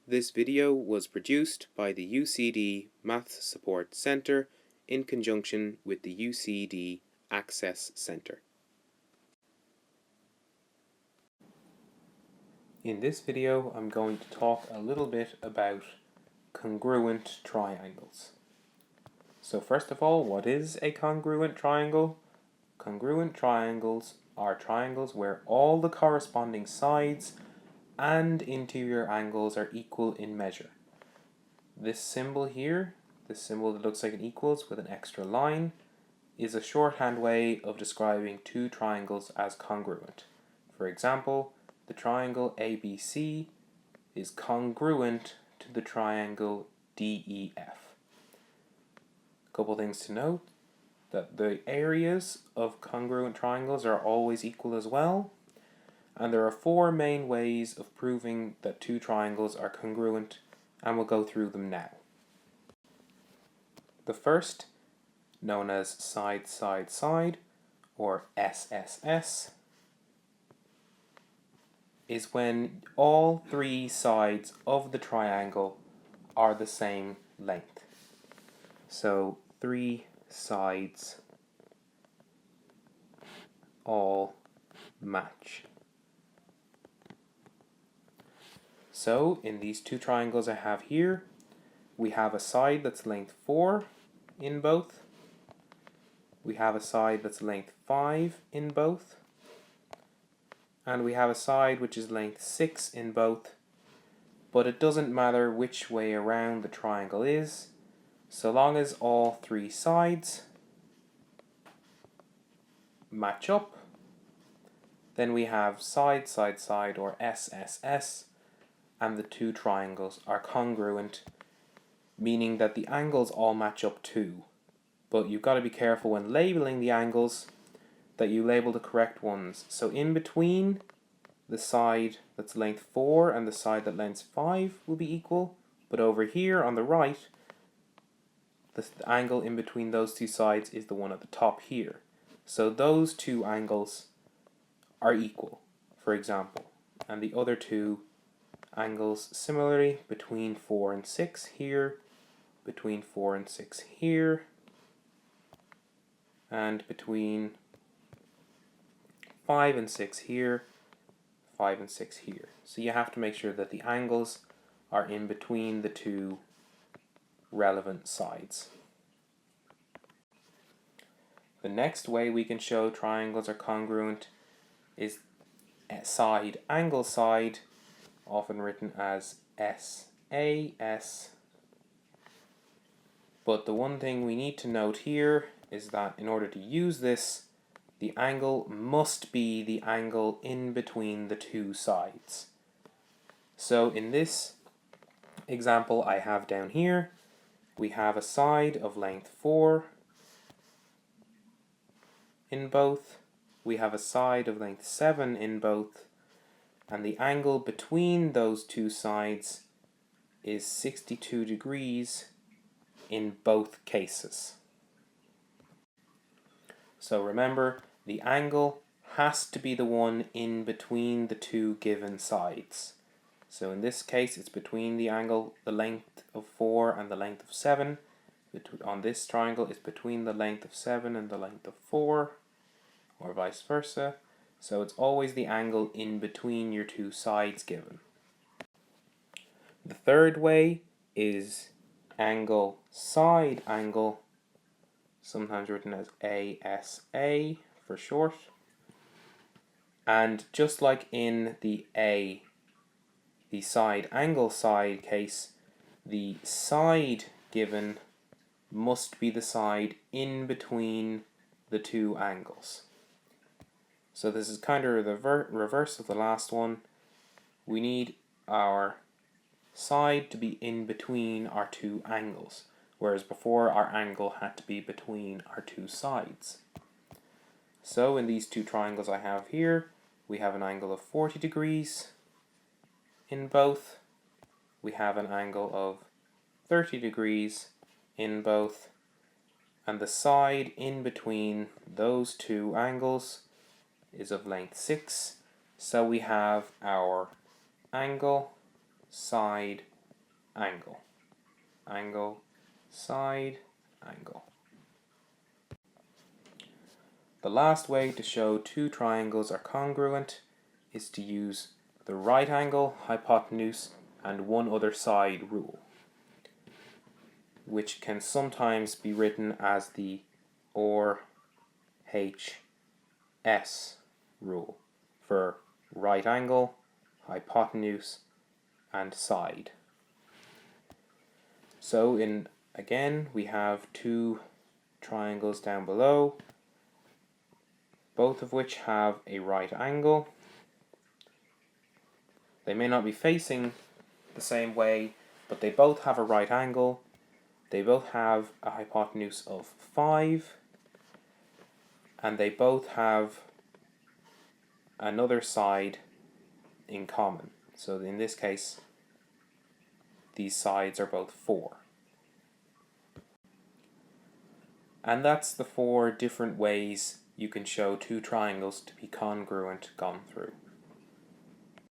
This video was produced by the UCD Maths Support Centre in conjunction with the UCD Access Centre. In this video, I'm going to talk a little bit about congruent triangles. So first of all, what is a congruent triangle? Congruent triangles are triangles where all the corresponding sides and interior angles are equal in measure. This symbol here, this symbol that looks like an equals with an extra line, is a shorthand way of describing two triangles as congruent. For example, the triangle ABC is congruent to the triangle DEF. A couple things to note, that the areas of congruent triangles are always equal as well, and there are four main ways of proving that two triangles are congruent, and we'll go through them now. The first, known as side, side, side, or SSS, is when all three sides of the triangle are the same length. So three sides all match. So in these two triangles I have here, we have a side that's length 4 in both. We have a side that's length 5 in both. And we have a side which is length 6 in both. But it doesn't matter which way around the triangle is, so long as all three sides match up, then we have side, side, side, or SSS, and the two triangles are congruent, meaning that the angles all match up too. But you've got to be careful when labeling the angles that you label the correct ones. So in between the side that's length 4 and the side that length 5 will be equal, but over here on the right, the angle in between those two sides is the one at the top here. So those two angles are equal, for example, and the other two angles similarly between 4 and 6 here, between 4 and 6 here, and between 5 and 6 here, 5 and 6 here. So you have to make sure that the angles are in between the two relevant sides. The next way we can show triangles are congruent is side angle side, often written as SAS. But the one thing we need to note here is that in order to use this, the angle must be the angle in between the two sides. So in this example I have down here, we have a side of length 4 in both, we have a side of length 7 in both, and the angle between those two sides is 62 degrees in both cases. So remember, the angle has to be the one in between the two given sides. So in this case, it's between the angle, the length of 4 and the length of 7. On this triangle, it's between the length of 7 and the length of 4, or vice versa. So it's always the angle in between your two sides given. The third way is angle side angle, sometimes written as ASA for short. And just like in the side angle side case, the side given must be the side in between the two angles. So this is kind of the reverse of the last one. We need our side to be in between our two angles, whereas before our angle had to be between our two sides. So in these two triangles I have here, we have an angle of 40 degrees in both, we have an angle of 30 degrees in both, and the side in between those two angles is of length 6, so we have our angle side angle. Angle, side, angle. The last way to show two triangles are congruent is to use the right angle, hypotenuse, and one other side rule, which can sometimes be written as the RHS rule for right angle, hypotenuse, and side. So again, we have two triangles down below, both of which have a right angle. They may not be facing the same way, but they both have a right angle. They both have a hypotenuse of 5, and they both have another side in common. So in this case, these sides are both 4. And that's the 4 different ways you can show two triangles to be congruent gone through.